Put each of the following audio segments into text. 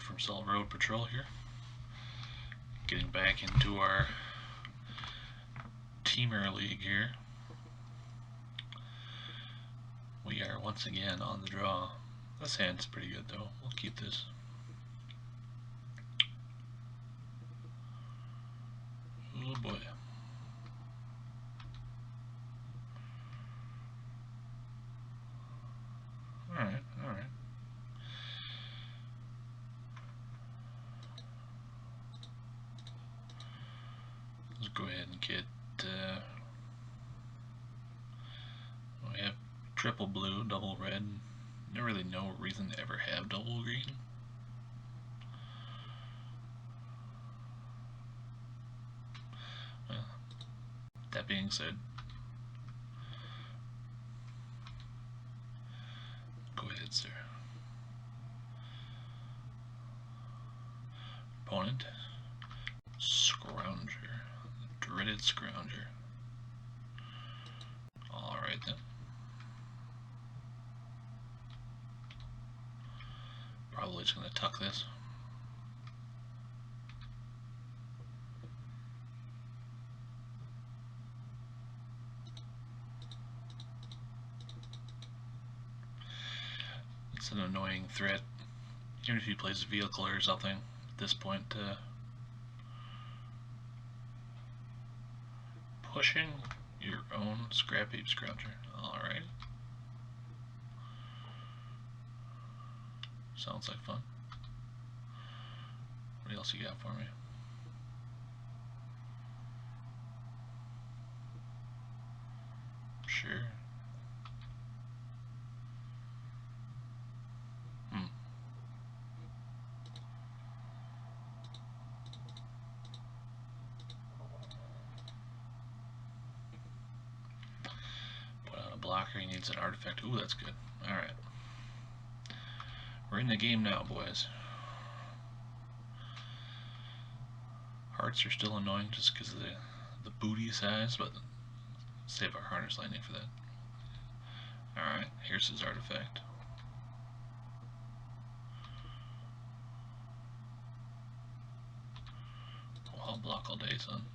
from Salt Road Patrol here. Getting back into our Temur League here. We are once again on the draw. This hand's pretty good though. We'll keep this. Oh boy. Alright. Let's go ahead and get, we have triple blue, double red. Not really no reason to ever have double green. Well, that being said, go ahead, sir. Opponent, Scrounger, the dreaded Scrounger. Alright then. Probably just going to tuck this. It's an annoying threat. Even if he plays a vehicle or something at this point, pushing your own scrappy Scrounger. Alright. Sounds like fun. What else you got for me? Sure. Put out a blocker, he needs an artifact. Ooh, that's good. Alright. We're in the game now, boys. Hearts are still annoying just because of the booty size, but save our harness lightning for that. Alright, here's his artifact. Oh, I'll block all day, son.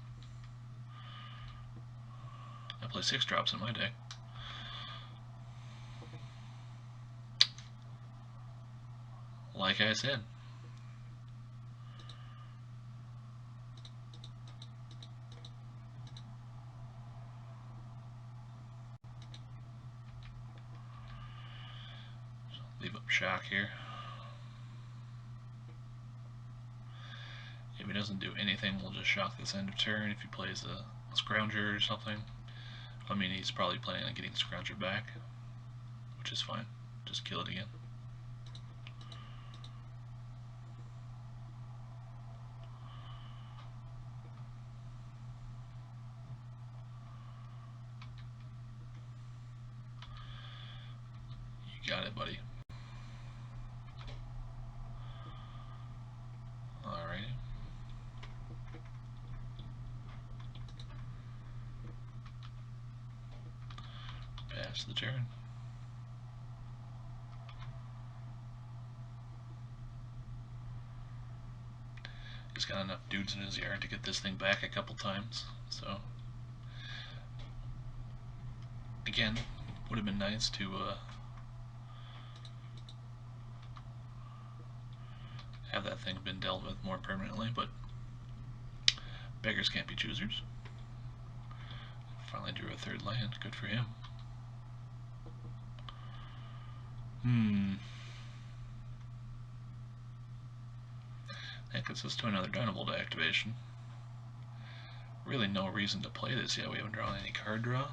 I play 6 drops in my deck. Like I said. Leave up shock here. If he doesn't do anything, we'll just shock this end of turn. If he plays a Scrounger or something, I mean, he's probably planning on getting Scrounger back, which is fine. Just kill it again. You got it, buddy. Alrighty. Pass the turn. He's got enough dudes in his yard to get this thing back a couple times, so again, would have been nice to have that thing been dealt with more permanently, but beggars can't be choosers. Finally drew a 3rd land, good for him. That gets us to another Dynabolt activation. Really no reason to play this yet, we haven't drawn any card draw.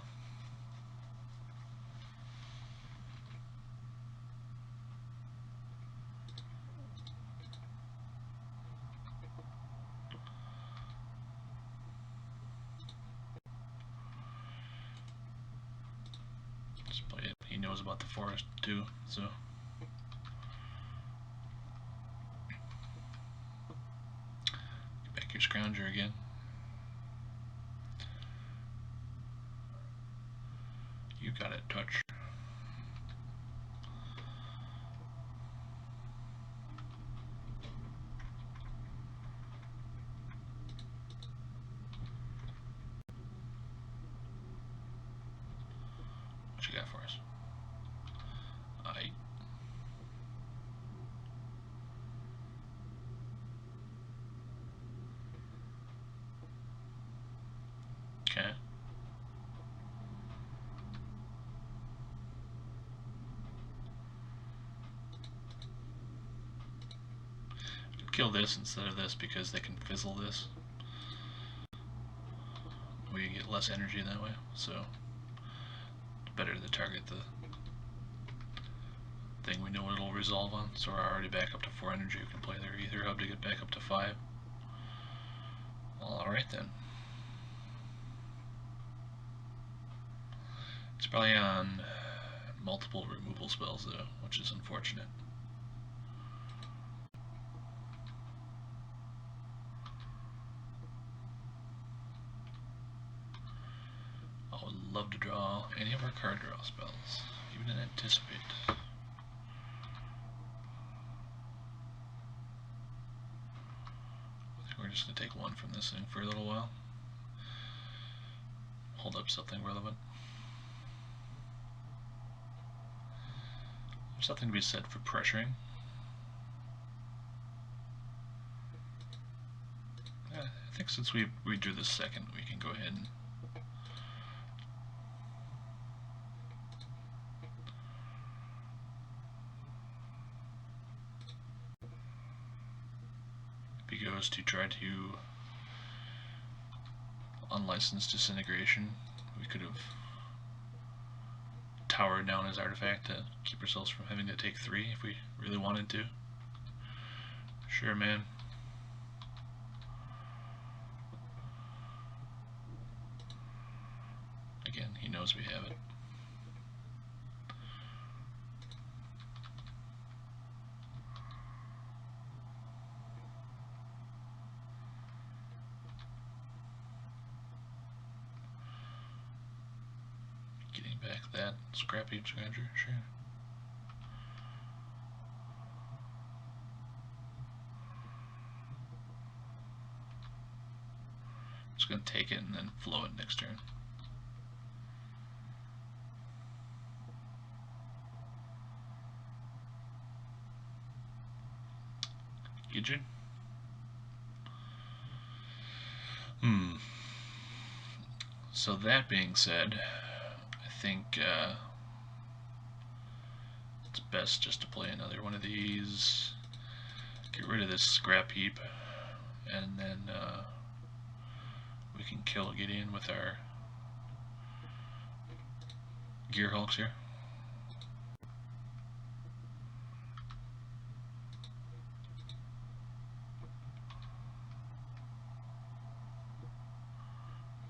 Just play it. He knows about the forest too, so. Get back your Scrounger again. You got it, touch. you got for us? Okay. Kill this instead of this because they can fizzle this. We get less energy that way, so it's better to target the thing we know it'll resolve on. So we're already back up to 4 energy. We can play their ether hub to get back up to 5. Well, alright then. It's probably on multiple removal spells though, which is unfortunate. I would love to draw any of our card draw spells, even in Anticipate. I think we're just going to take one from this thing for a little while. Hold up something relevant. There's something to be said for pressuring. I think since we drew the second, we can go ahead and if he goes to try to unlicensed disintegration, we could have towered down his artifact to keep ourselves from having to take 3 if we really wanted to. Sure, man. Again, he knows we have it. Getting back that scrappy scrounger, sure. Just gonna take it and then flow it next turn. Gidget? So that being said, I think it's best just to play another one of these, get rid of this scrap heap, and then we can kill Gideon with our Gear Hulks here.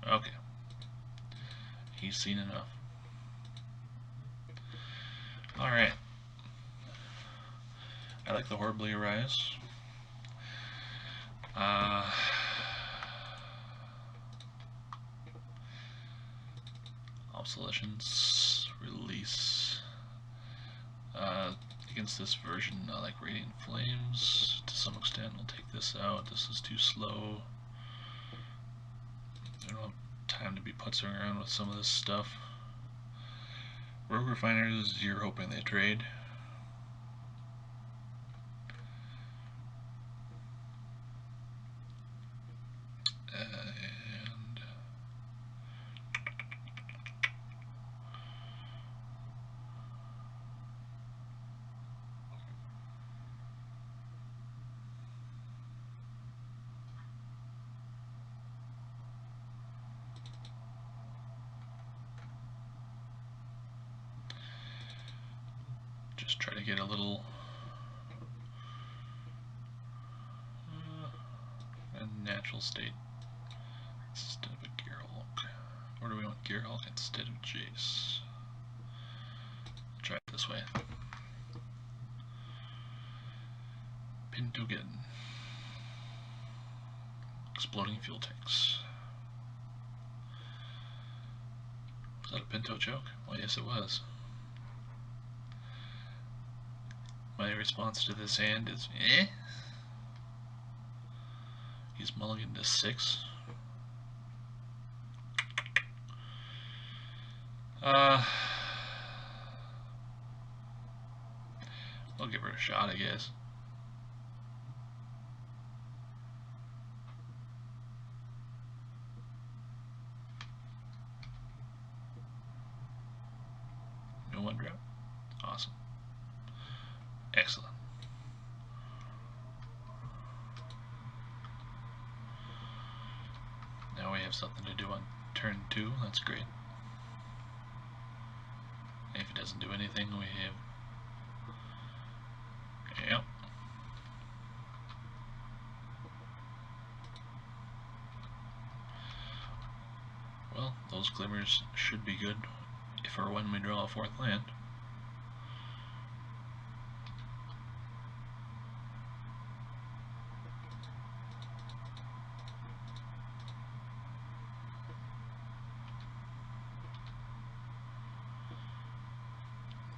Okay. He's seen enough. Alright. I like the Horribly Arise. Obsolescence, Release. Against this version, I like Radiant Flames. To some extent, we'll take this out. This is too slow. I don't have time to be putzing around with some of this stuff. Rogue Refiners, you're hoping they trade. And just try to get a little natural state instead of a Gear Hulk. Or do we want Gear Hulk instead of Jace? Try it this way. Pintogen. Exploding fuel tanks. Was that a Pinto joke? Well, yes, it was. My response to this hand is, eh? He's mulligan to 6. I'll give her a shot, I guess. No one drop. Awesome. Excellent. Now we have something to do on turn 2. That's great. And if it doesn't do anything, we have... Yep. Well, those glimmers should be good if or when we draw a 4th land.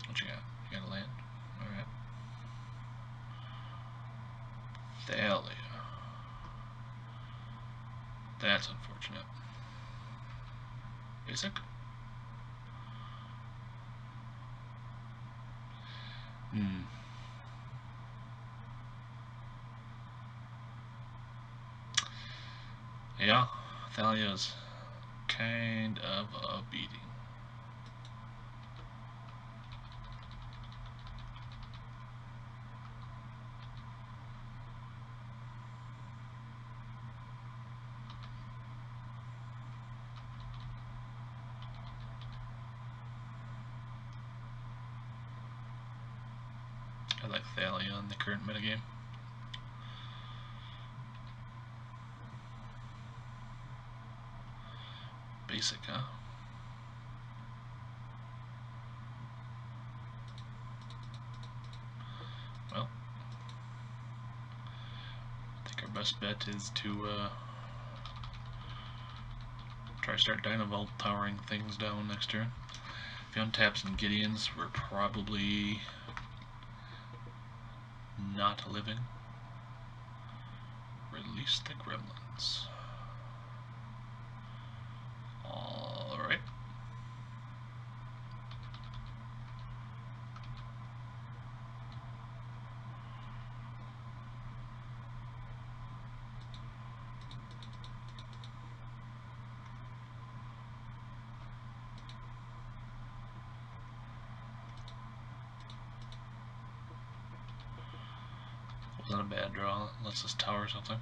What you got? You got a land? Alright. Thalia. That's unfortunate. Basic? Yeah, Thalia's kind of a beating. I like Thalia in the current metagame. Basic, huh? Well, I think our best bet is to try to start Dynavolt towering things down next turn. If he untaps some Gideons, we're probably not living. Release the gremlins. Alright. Not a bad draw. Lets us tower something.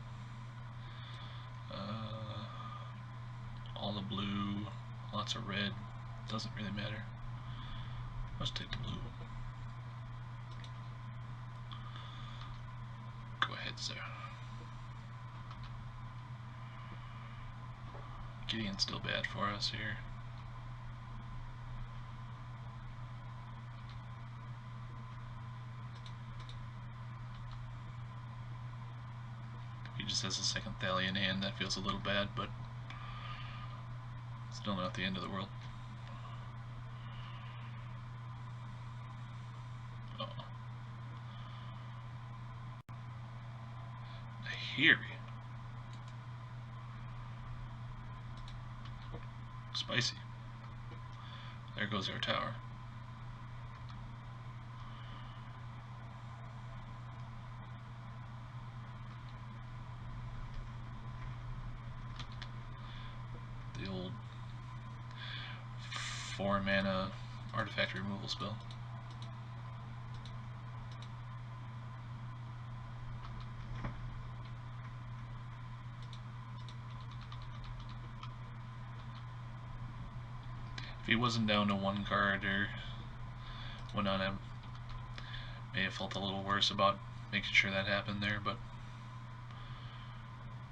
All the blue, lots of red. Doesn't really matter. Let's take the blue. Go ahead, sir. Gideon's still bad for us here. He just has a second Thalia in hand. That feels a little bad, but still not the end of the world. Uh oh. Here. Spicy. There goes our tower. The old 4-mana artifact removal spell. If he wasn't down to 1 card or went on him, may have felt a little worse about making sure that happened there, but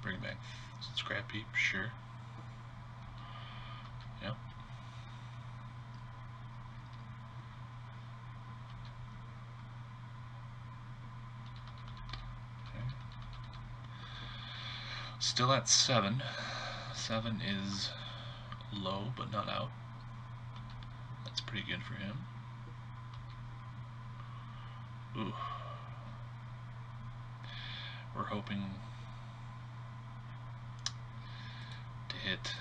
bring back Scrappy, sure. Yep. Okay. Still at 7. 7 is low, but not out. That's pretty good for him. Ooh. We're hoping to hit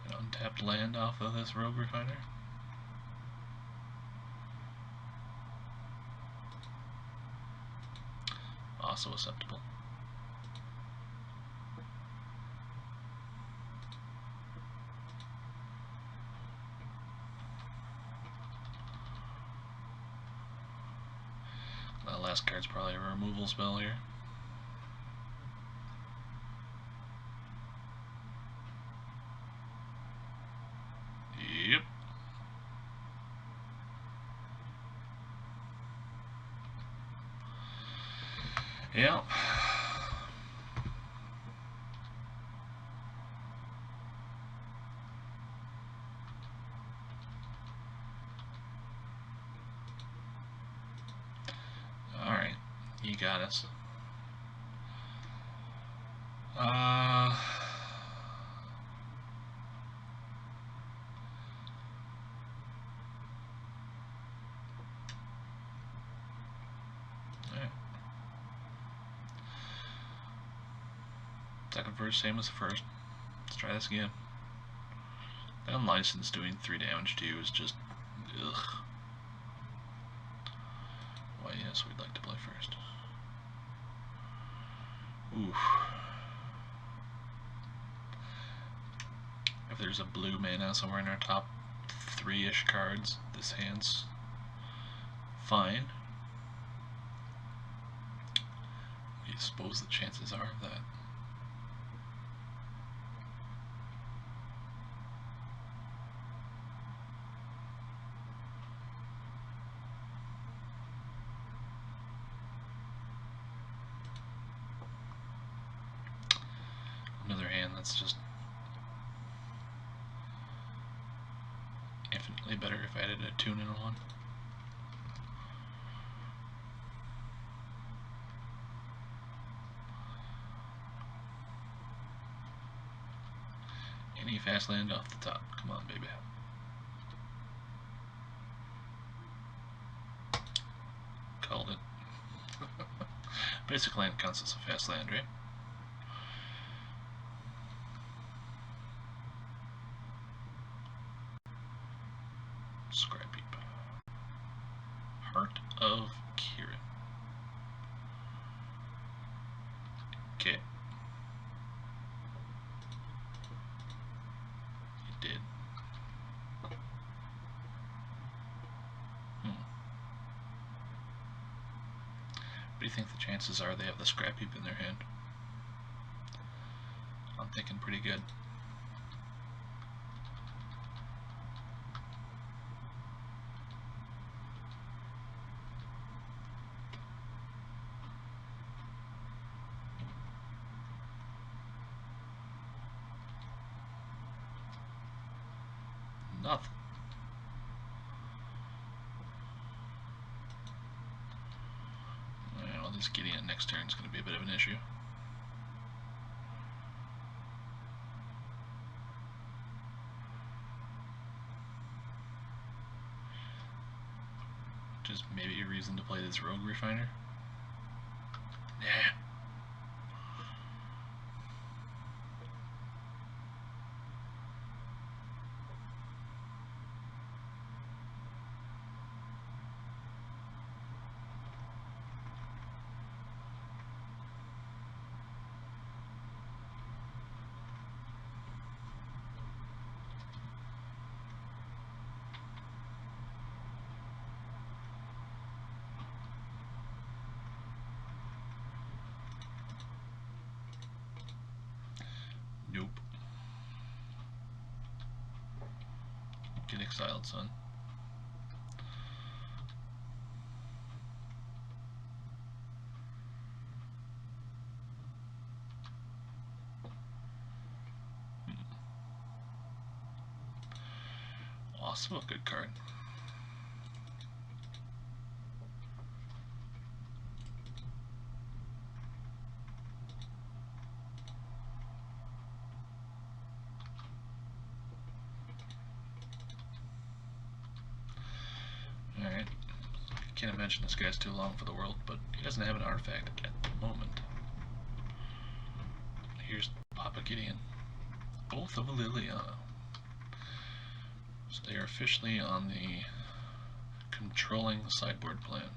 an untapped land off of this Rogue Refiner. also acceptable. That last card's probably a removal spell here. Yep. Yeah. Alright, you got us. Alright. Second verse, same as the first. Let's try this again. That unlicensed doing 3 damage to you is just ugh. Why yes, we'd like to play first. Oof. If there's a blue mana somewhere in our top 3-ish cards, this hand's fine. I suppose the chances are of that. Another hand that's just infinitely better if I added a tune in one. Any fast land off the top. Come on, baby. Called it. Basic land counts as a fast land, right? Scrappy. Heart of Kieran. Okay. You did. What do you think the chances are they have the scrap heap in their hand? I'm thinking pretty good. Nothing. Well, this Gideon next turn is going to be a bit of an issue. Just maybe a reason to play this Rogue Refiner. Yeah. Nope. Get exiled, son. Also a good card. Alright. Can't imagine this guy's too long for the world, but he doesn't have an artifact at the moment. Here's Papa Gideon. Both of Liliana. So they are officially on the controlling the sideboard plan.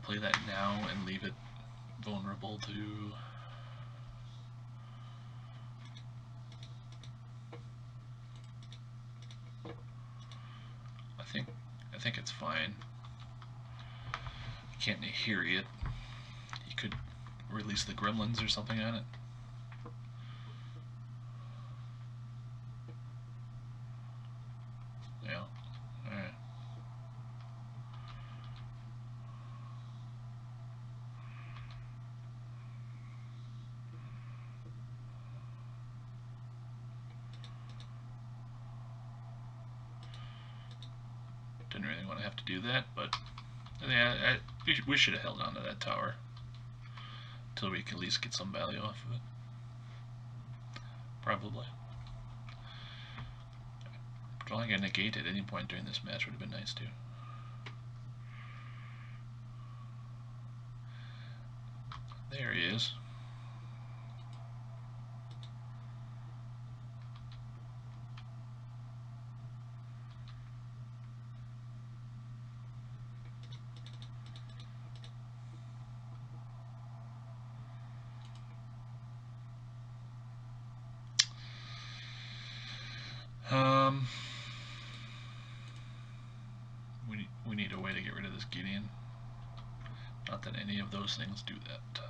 play that now and leave it vulnerable to... I think it's fine. You can't Nahiri it. You could release the gremlins or something on it. Yeah. Alright. Didn't really want to have to do that, but yeah, we should have held on to that tower until we can at least get some value off of it. Probably. Drawing a negate at any point during this match would have been nice too. There he is. We need a way to get rid of this Gideon. Not that any of those things do that.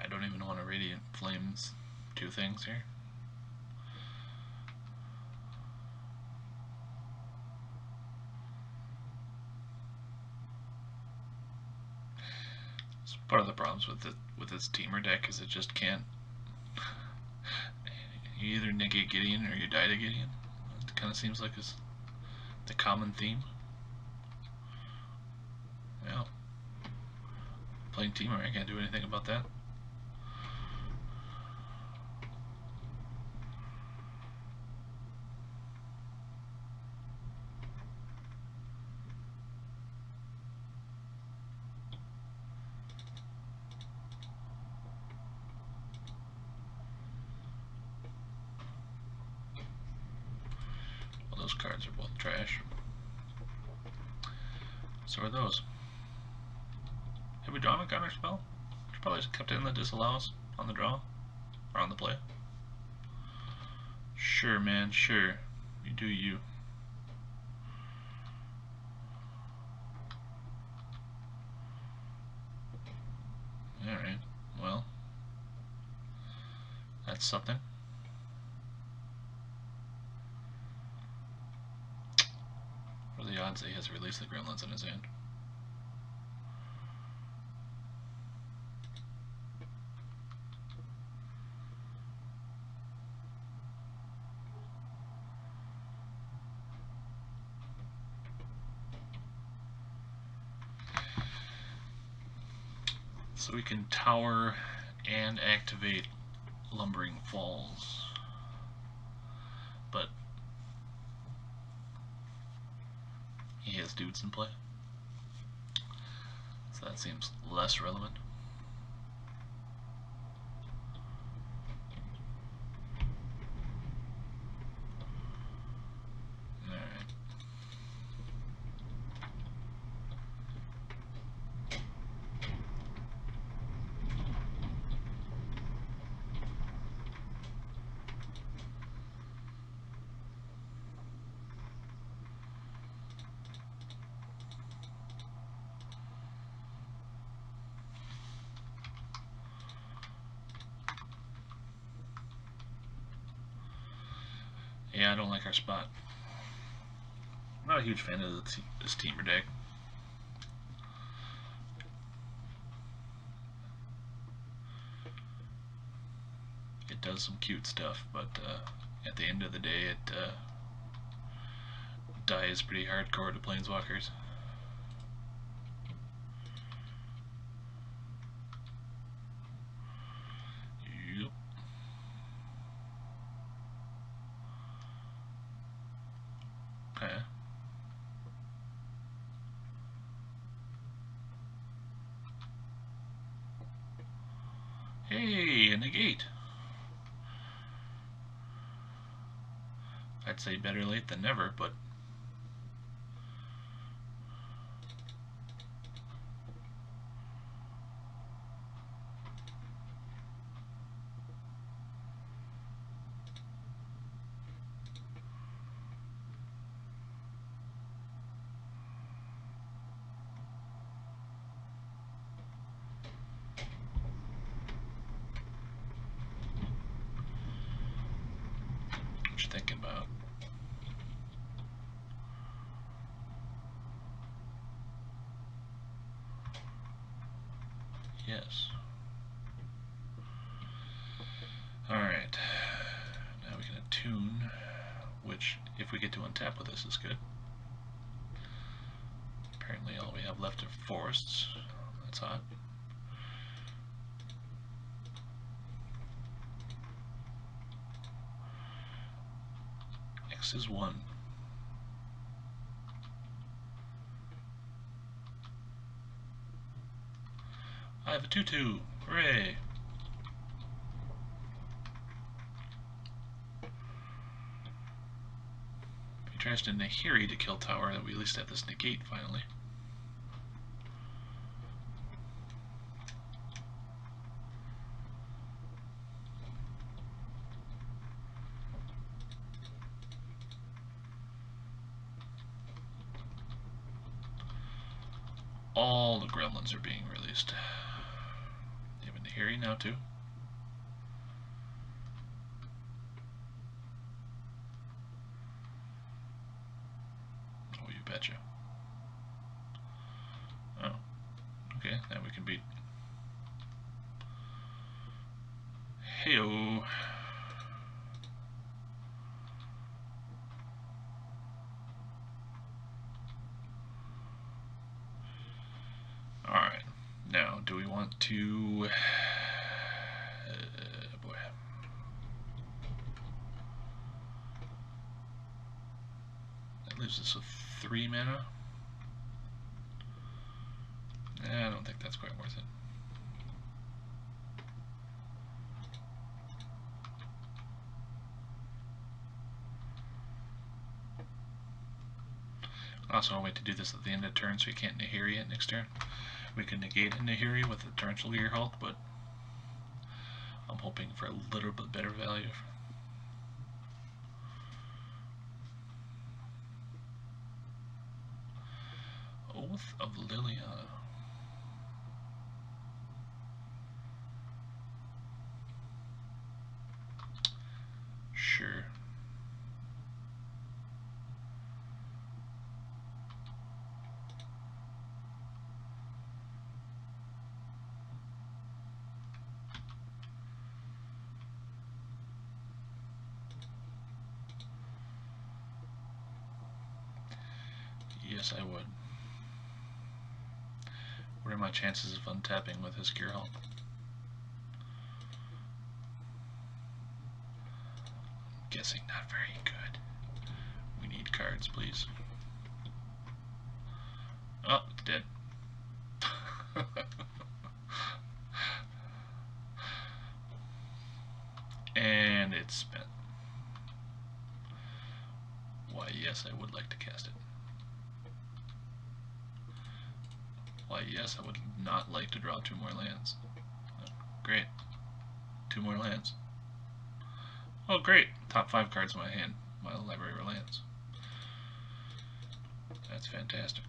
I don't even want to Radiant Flames two things here. So part of the problems with this Temur deck is it just can't. You either negate Gideon or you die to Gideon. It kind of seems like it's the common theme. Yeah. Playing Temur, I can't do anything about that. Those cards are both trash. So are those. Have we drawn a counter spell? Should probably just kept it in the disallows on the draw or on the play. Sure, man, sure. You do you. Alright, well, that's something. What are the odds that he has released the gremlins in his hand? So we can tower and activate Lumbering Falls, but he has dudes in play, so that seems less relevant. Yeah, I don't like our spot. I'm not a huge fan of this Temur deck. It does some cute stuff, but at the end of the day, it dies pretty hardcore to planeswalkers. Yep. Okay. Hey, a negate. I'd say better late than never, but what you thinking about? Yes. Alright. Now we can attune, which, if we get to untap with this, is good. Apparently all we have left are forests. That's hot. X is 1. I have a 2/2. Hooray! If he tries to Nahiri to kill tower, that we at least have this negate finally. All the gremlins are being released. You have a Nahiri now too? Oh, you betcha. Oh, okay, now we can beat. Heyo. Alright, now do we want to... boy. That leaves us with 3 mana. I don't think that's quite worth it. Also, I'll wait to do this at the end of turn so we can't Nahiri it next turn. We can negate a Nahiri with the Torrential Gearhulk, but I'm hoping for a little bit better value. Oath of Liliana. Sure. Yes, I would. What are my chances of untapping with his Gearhulk? Guessing not very good. We need cards, please. Oh, it's dead. And it's spent. Why, yes, I would like to cast it. Why, yes, I would not like to draw 2 more lands. Oh, great. 2 more lands. Oh, great. Top 5 cards in my hand. My library are lands. That's fantastic.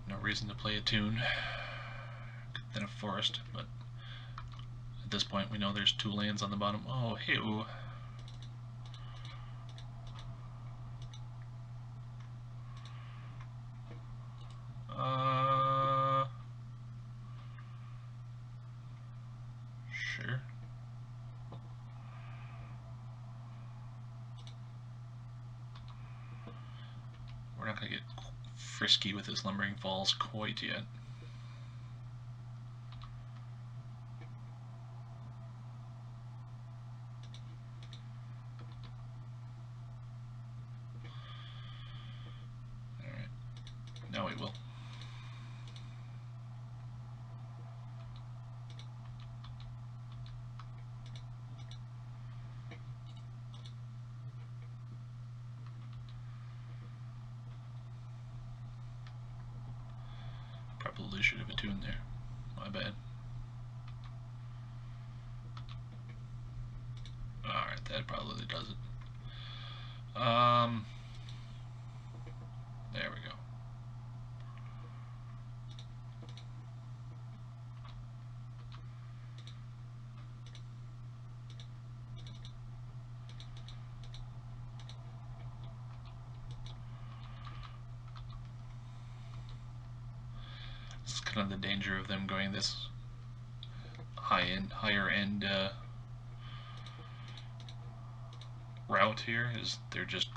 No reason to play a tune than a forest, but At this point, we know there's 2 lands on the bottom. Oh, hey-oh. Sure. We're not going to get frisky with this Lumbering Falls quite yet. Alright, now we will. Probably should have attuned there. My bad. Alright, that probably does it. There we go. This is kind of the danger of them going this higher end route here, is they're just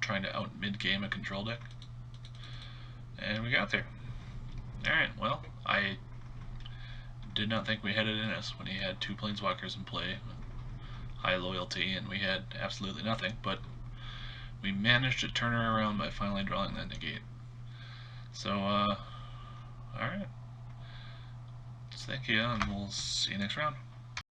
trying to out mid-game a control deck. And we got there. Alright, well, I did not think we had it in us when he had 2 Planeswalkers in play, high loyalty, and we had absolutely nothing, but we managed to turn her around by finally drawing that negate. So, alright. Thank you, and we'll see you next round.